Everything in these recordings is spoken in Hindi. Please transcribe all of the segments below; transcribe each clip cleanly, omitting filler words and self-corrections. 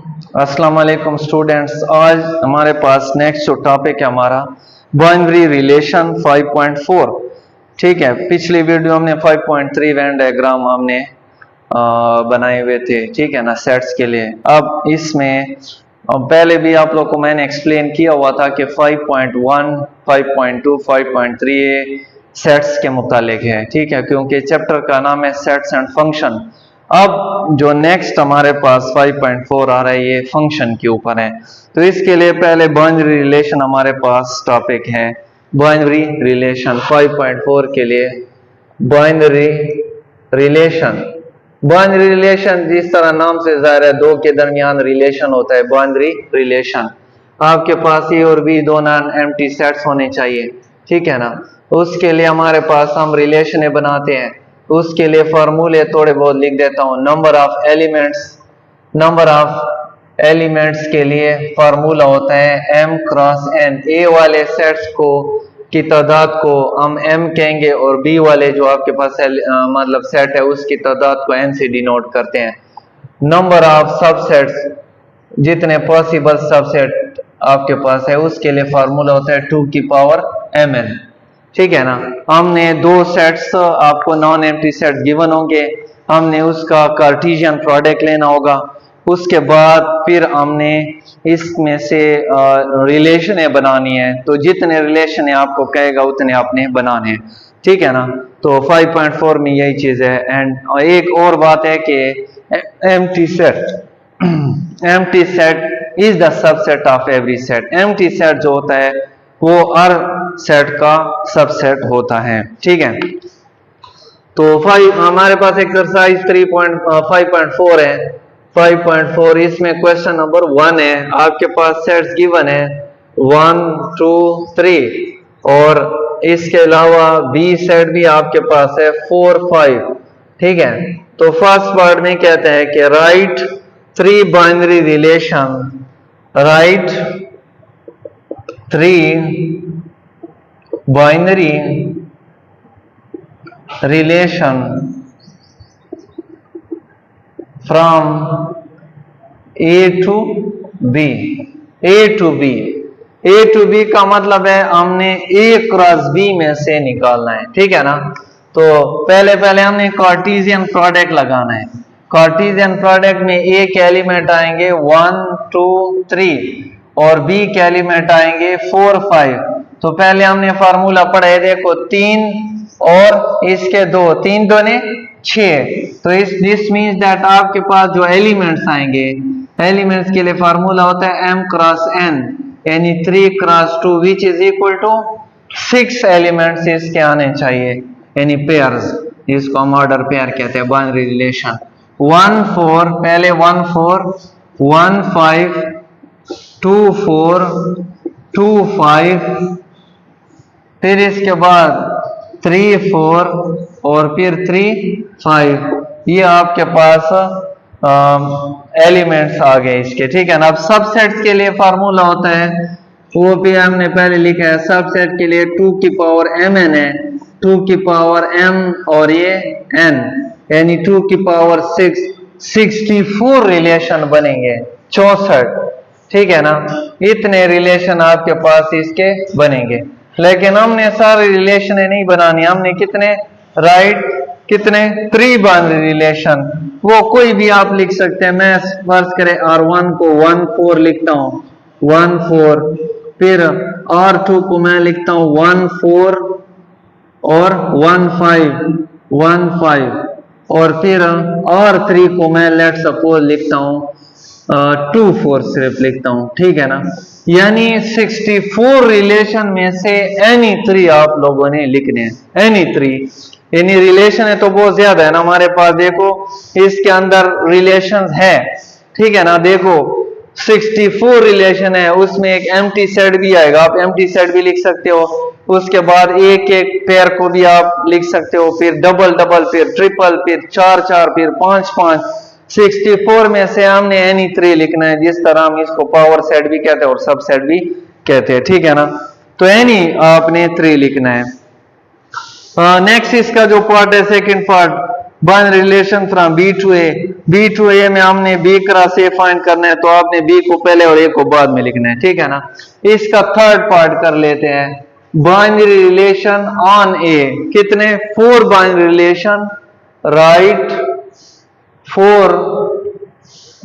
अस्सलाम वालेकुम स्टूडेंट्स। आज हमारे पास नेक्स्ट जो टॉपिक है हमारा बाइनरी रिलेशन 5.4। ठीक है, पिछली वीडियो हमने 5.3 वेन डायग्राम हमने बनाए हुए थे, ठीक है ना, सेट्स के लिए। अब इसमें पहले भी आप लोग को मैंने एक्सप्लेन किया हुआ था कि 5.1, 5.2, 5.3 ये सेट्स के मुतालिक है, ठीक है, क्योंकि चैप्टर का नाम है सेट्स एंड फंक्शन। अब जो नेक्स्ट हमारे पास 5.4 आ रहा है ये फंक्शन के ऊपर है। तो इसके लिए पहले बाइनरी रिलेशन हमारे पास टॉपिक है। बाइनरी रिलेशन 5.4 के लिए बाइनरी रिलेशन। बाइनरी रिलेशन जिस तरह नाम से जाहिर है, दो के दरमियान रिलेशन होता है बाइनरी रिलेशन। आपके पास ए और बी दो नॉन एम्प्टी सेट्स होने चाहिए, ठीक है ना। उसके लिए हमारे पास हम रिलेशन बनाते हैं। उसके लिए फॉर्मूले थोड़े बहुत लिख देता हूं। नंबर ऑफ एलिमेंट्स के लिए फार्मूला होता है m क्रॉस n। ए वाले सेट्स को की तादाद को हम m कहेंगे और b वाले जो आपके पास मतलब सेट है उसकी तादाद को n से डिनोट करते हैं। नंबर ऑफ सबसेट्स, जितने पॉसिबल सबसेट आपके पास है उसके लिए फार्मूला होता है 2 की पावर mn, ठीक है ना। हमने दो सेट्स, आपको नॉन एम्प्टी सेट गिवन होंगे, हमने उसका कार्टेशियन प्रोडक्ट लेना होगा। उसके बाद फिर हमने इसमें से रिलेशन बनानी है। तो जितने रिलेशन आपको कहेगा उतने आपने बनाने हैं, ठीक है ना। तो 5.4 में यही चीज है। एंड एक और बात है कि empty set is the subset of every set. Empty set जो होता है वो हर सेट का सबसेट होता है, ठीक है। तो हमारे पास एक्सरसाइज 5.4 है। 5.4 इसमें क्वेश्चन नंबर 1 है। आपके पास सेट्स गिवन है 1, 2, 3 और इसके अलावा बी सेट भी आपके पास है 4, 5, ठीक है। तो फर्स्ट पार्ट में कहते हैं कि right 3 binary relation, right 3 binary relation from A to B. A to B का मतलब है हमने ए क्रॉस बी में से निकालना है, ठीक है ना। तो पहले हमने कार्टेशियन प्रोडक्ट लगाना है। कार्टेशियन प्रोडक्ट में ए के एलिमेंट आएंगे 1, 2, 3 और बी के एलिमेंट आएंगे 4, 5। तो पहले हमने फार्मूला पढ़ा है, देखो 3 और इसके 2, 3 दूने 6। तो दिस मीन्स दैट आपके पास जो एलिमेंट्स आएंगे, एलिमेंट्स के लिए फार्मूला होता है m क्रॉस n, यानी 3 cross 2 which is equal to 6 elements इसके आने चाहिए, यानी पेयर्स। इसको हम ऑर्डर पेयर कहते हैं बाइनरी रिलेशन। 1, 4 पहले 1, 4, 1, 5, 2, 4, 2, 5, फिर इसके बाद 3, 4 और फिर 3, 5। ये आपके पास एलिमेंट्स आ गए इसके, ठीक है ना। अब सबसेट्स के लिए फार्मूला होता है, वो भी हमने पहले लिखा है। सबसेट के लिए 2 की पावर mn है, 2 की पावर m और ये n, यानी 2 की पावर 6, 64 रिलेशन बनेंगे, 64, ठीक है ना। इतने रिलेशन आपके पास इसके बनेंगे। लेकिन हमने सारे रिलेशन नहीं बनानी, हमने कितने कितने 3 बाइनरी रिलेशन, वो कोई भी आप लिख सकते हैं। मैं फर्ज करें R1 को 1, 4 लिखता हूं, 1, 4, फिर R2 को मैं लिखता हूं 1, 4 और 1, 5, 1, 5 और फिर R3 को मैं लेट सपोज लिखता हूं 2, 4 सिर्फ लिखता हूं, ठीक है ना। यानी 64 रिलेशन में से एनी 3 आप लोगों ने लिखने हैं, एनी 3। यानी रिलेशन है तो बहुत ज्यादा है ना हमारे पास। देखो इसके अंदर रिलेशन है, ठीक है ना। देखो 64 रिलेशन है, उसमें एक एम्प्टी सेट भी आएगा, आप एम्प्टी सेट भी लिख सकते हो। उसके बाद एक एक पेयर को भी आप लिख सकते हो, फिर डबल डबल, फिर ट्रिपल, फिर 4 4, फिर 5 5। 64 में से हमने एनी 3 लिखना है, जिस तरह हम इसको पावर सेट भी कहते हैं और सब सेट भी कहते हैं, ठीक है ना। तो एनी आपने 3 लिखना है। नेक्स्ट इसका जो पार्ट है, second part, binary relation from B to A में हमने बी क्रॉस ए फाइंड करना है, तो आपने बी को पहले और ए को बाद में लिखना है, ठीक है ना। इसका थर्ड पार्ट कर लेते हैं, बाइनरी रिलेशन ऑन ए। कितने? 4 binary relation, right 4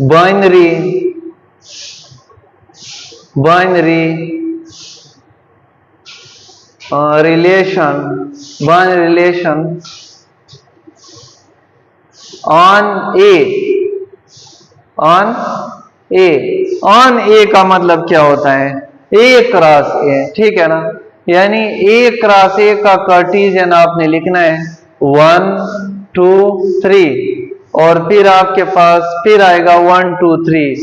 binary relation on A का मतलब क्या होता है? ए क्रॉस ए, ठीक है ना। यानी ए क्रॉस ए का कार्टेशियन आपने लिखना है 1 2 3, और फिर आपके पास फिर आएगा 1 2 3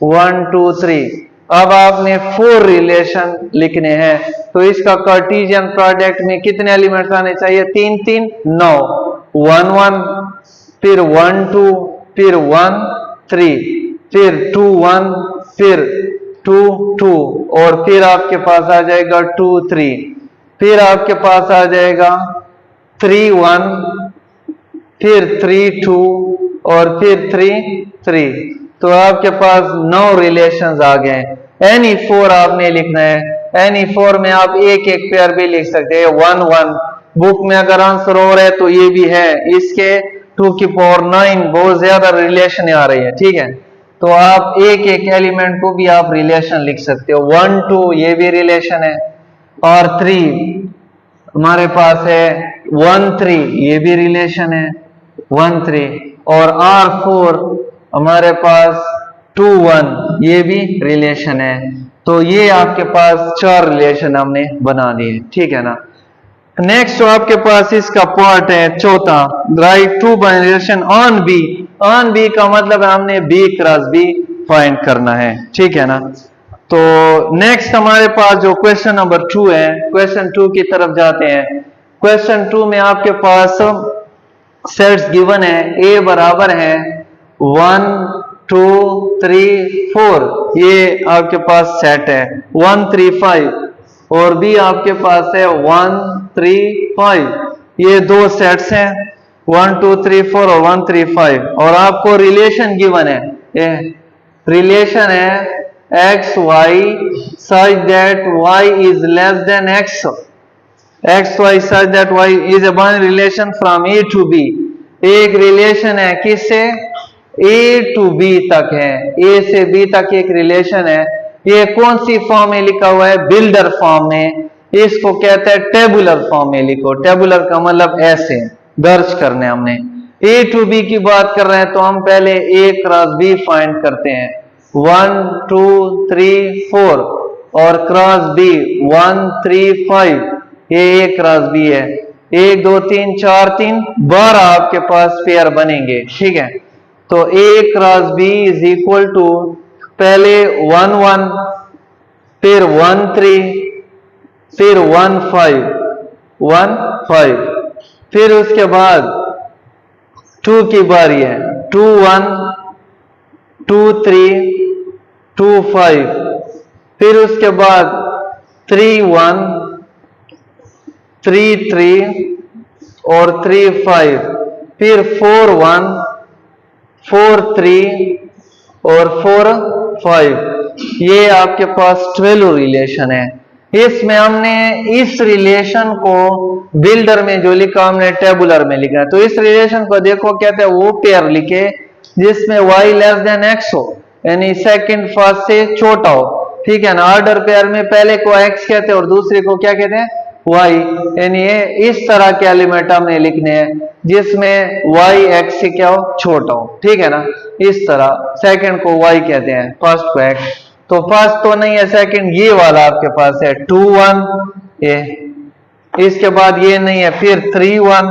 1 2 3। अब आपने 4 रिलेशन लिखने हैं, तो इसका कार्टेशियन प्रोडक्ट में कितने एलिमेंट्स आने चाहिए? 3 3 9, 1 1, फिर 1 2, फिर 1 3, फिर 2 1, फिर 2 2, और फिर आपके पास आ जाएगा 2 3, फिर आपके पास आ जाएगा 3 1, फिर 3 2, और फिर 3 3। तो आपके पास 9 रिलेशंस आ गए। एनी 4 आपने लिखना है, एनी 4 में आप एक एक पेयर भी लिख सकते हैं, 1 1। बुक में अगर आंसर हो रहा है तो ये भी है, इसके 2 की पावर 9 बहुत ज्यादा रिलेशन आ रही है, ठीक है। तो आप एक एक एलिमेंट को भी आप रिलेशन लिख सकते हो। 1 2 ये भी रिलेशन है, और 3 हमारे पास है 1 3 ये भी रिलेशन है 1 3, और R4 हमारे पास 2 1 ये भी रिलेशन है। तो ये आपके पास 4 रिलेशन हमने बना दिए, ठीक है ना। नेक्स्ट आपके पास इसका पार्ट है चौथा, right 2 binary relation on B. On B का मतलब है हमने बी क्रॉस बी फाइंड करना है, ठीक है ना। तो नेक्स्ट हमारे पास जो क्वेश्चन नंबर 2 है, क्वेश्चन 2 की तरफ जाते हैं। क्वेश्चन 2 में आपके पास सेट्स गिवन है, ए बराबर है 1 2 3 4, ये आपके पास सेट है 1 3 5, और भी आपके पास है 1 3 5, ये दो सेट्स हैं 1 2 3 4 और 1 3 5, और आपको रिलेशन गिवन है, ये रिलेशन है x y such that y is less than x y such that y is a binary relation from a to b। एक रिलेशन है किससे? a to b तक है, a से b तक एक रिलेशन है। ये कौन सी फॉर्म में लिखा हुआ है? बिल्डर फॉर्म में। इसको कहते हैं टेबुलर फॉर्म में लिखो। टेबुलर का मतलब ऐसे दर्ज करने। हमने a to b की बात कर रहे हैं, तो हम पहले a क्रॉस b फाइंड करते हैं, 1 2 3 4, और क्रॉस b 1 3 5, ये a क्रॉस b है। 1 2 3 4 3 12 आपके पास पेयर बनेंगे, ठीक है। तो a cross b is equal to पहले 1 1, फिर 1 3, फिर 1 5 1 5, फिर उसके बाद 2 की बारी है, 2 1 2 3 2 5, फिर उसके बाद 3 1 3 3 और 3 5, फिर 4 1 4 3 और 4 5। ये आपके पास 12 रिलेशन है। इसमें हमने इस रिलेशन को बिल्डर में जो लिखा हमने टेबुलर में लिखा है। तो इस रिलेशन को देखो कहते हैं वो पेयर लिखे जिसमें y लेस देन x हो, यानी सेकंड फर्स्ट से छोटा हो, ठीक है ना। ऑर्डर पेयर में पहले को x कहते हैं और दूसरे को क्या कहते हैं? y, यानी इस तरह के एलिमेंट हमने लिखने हैं जिसमें y x से क्या हो? छोटा हो, ठीक है ना। इस तरह सेकंड को y कहते हैं, फर्स्ट को x। तो फर्स्ट तो नहीं है, सेकंड ये वाला आपके पास है 2 1, ये इसके बाद ये नहीं है, फिर 3 1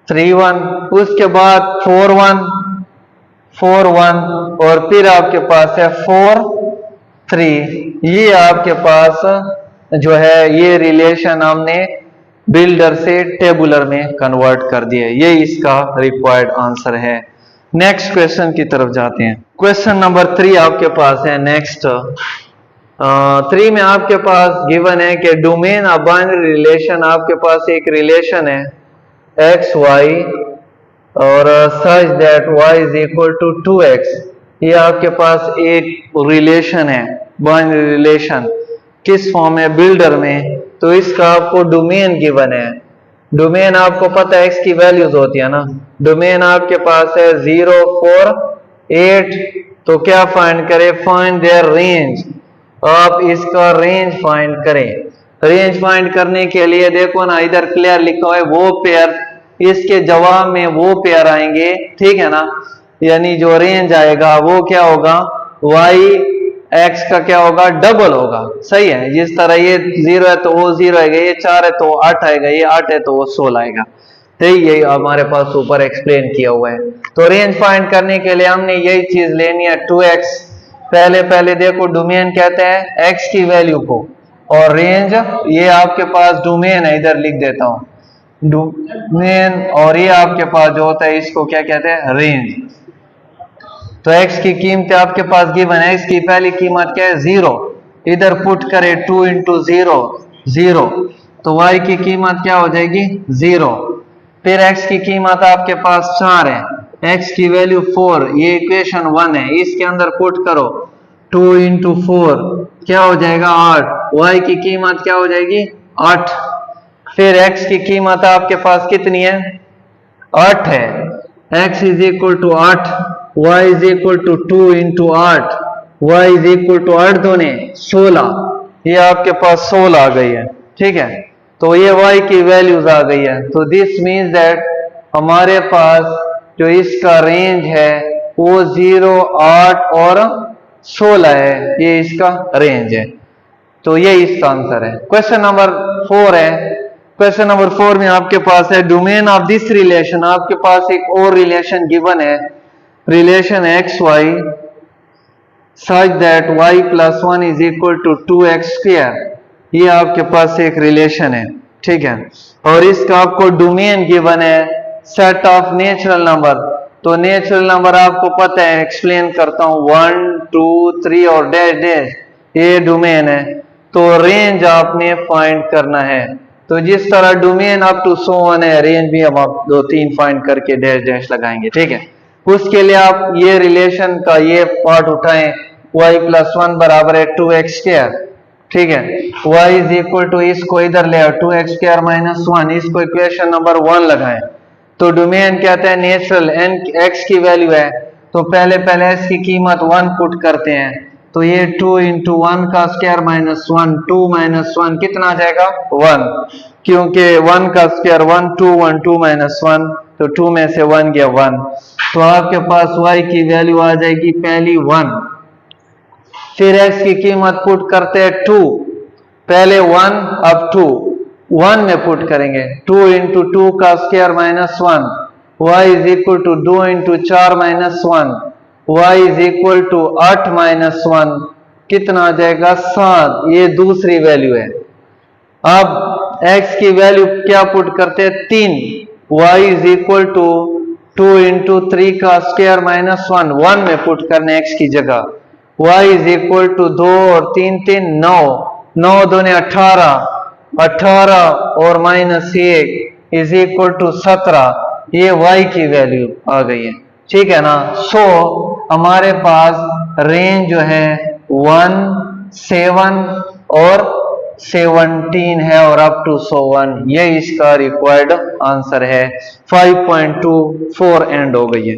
3 1, उसके बाद 4 1 4 1, और फिर आपके पास है 4 3। ये आपके पास जो है ये रिलेशन हमने बिल्डर से टेबुलर में कन्वर्ट कर दिए। ये इसका रिक्वायर्ड आंसर है। नेक्स्ट क्वेश्चन की तरफ जाते हैं। क्वेश्चन नंबर 3 आपके पास है। नेक्स्ट 3 में आपके पास गिवन है कि डोमेन ऑफ बाइनरी रिलेशन, आपके पास एक रिलेशन है x y और such that y is equal to 2x, ये आपके पास एक रिलेशन है, बाइनरी रिलेशन। किस फॉर्म है? बिल्डर में। तो इसका आपको डोमेन गिवन है। डोमेन आपको पता है x की वैल्यूज होती है ना। डोमेन आपके पास है 0 4 8। तो क्या फाइंड करें? Find their range. आप इसका रेंज फाइंड करें। रेंज फाइंड करने के लिए देखो ना, इधर क्लियर लिखा हुआ है वो पेयर, इसके जवाब में वो पेयर आएंगे, ठीक है ना। यानी जो रेंज आएगा वो क्या होगा? y x का क्या होगा? डबल होगा। सही है। जिस तरह ये 0 है तो वो 0 आएगा, ये 4 है तो 8 आएगा, ये 8 है तो वो 16 आएगा। ठीक, यही हमारे पास ऊपर एक्सप्लेन किया हुआ है। तो रेंज फाइंड करने के लिए हमने यही चीज लेनी है, 2x। पहले देखो डोमेन कहते हैं x की वैल्यू को, और रेंज ये आपके पास डोमेन है, इधर लिख देता हूं डोमेन, और ये आपके पास जो होता है इसको क्या कहते हैं? रेंज। तो x की कीमत आपके पास गिवन है, इसकी पहली कीमत क्या है? 0। इधर पुट करें 2 इंटू 0 0, तो y की कीमत क्या हो जाएगी? 0। फिर x की कीमत आपके पास 4 है, x की वैल्यू 4, ये इक्वेशन 1 है, इसके अंदर पुट करो 2 इंटू 4 क्या हो जाएगा? 8। y की कीमत क्या हो जाएगी? 8। फिर x की कीमत आपके पास कितनी है? 8 है। x is equal to 8, y is equal to 2 into 8, y is equal to 8 दूने 16, ये आपके पास 16 आ गई है। ठीक है, तो ये y की वैल्यूज आ गई है। तो दिस मीन्स दैट हमारे पास जो इसका रेंज है वो 0, 8 और 16 है, ये इसका रेंज है। तो ये इसका आंसर है। क्वेश्चन नंबर 4 है। क्वेश्चन नंबर 4 में आपके पास है डोमेन ऑफ दिस रिलेशन। आपके पास एक और रिलेशन गिवन है, relation x y such that y plus 1 is equal to 2x square. ये आपके पास एक रिलेशन है, ठीक है। और इसका आपको डोमेन गिवन है सेट ऑफ नेचुरल नंबर। तो नेचुरल नंबर आपको पता है, एक्सप्लेन करता हूं, 1 2 3 और डैश डैश, ये डोमेन है। तो रेंज आपने फाइंड करना है। तो जिस तरह domain up to so one है, रेंज भी हम आप 2 3 फाइंड करके डैश डैश लगाएंगे, ठीक है। उसके लिए आप ये रिलेशन का ये पार्ट उठाएं, y प्लस 1 बराबर है 2x स्क्वायर, ठीक है। y इज इक्वल टू, इसको इधर ले आओ 2x स्क्वायर माइनस 1, इसको इक्वेशन नंबर 1 लगाएं। तो डोमेन कहते हैं नेचुरल, n x की वैल्यू है, तो पहले x की कीमत 1 पुट करते हैं। तो ये 2 इंटू 1 का स्क्वायर माइनस 1, 2 माइनस 1 कितना आ जाएगा? 1, क्योंकि 1 का स्क्वायर 1 2 1 2 माइनस 1, तो 2 में से 1 गया 1। तो आपके पास y की वैल्यू आ जाएगी पहली 1। फिर x की कीमत पुट करते हैं 2, पहले 1 अब 2, 1 में पुट करेंगे, 2 इंटू 2 का square minus 1, y is equal to 2 into 4 minus 1, y is equal to 8 minus 1, कितना आ जाएगा? 7। ये दूसरी वैल्यू है। अब x की वैल्यू क्या पुट करते हैं? 3, y is equal to 2 into 3 का स्क्वायर माइनस 1, 1 में पुट करने x की जगह, y इज इक्वल टू 2 और 3 3 9, 9 दूने 18, 18 और माइनस 1 इज इक्वल टू 17, ये y की वैल्यू आ गई है, ठीक है ना। सो हमारे पास रेंज जो है 1 7 और 17 है और अप टू 1, ये इसका रिक्वायर्ड आंसर है। 5.24 एंड हो गई है।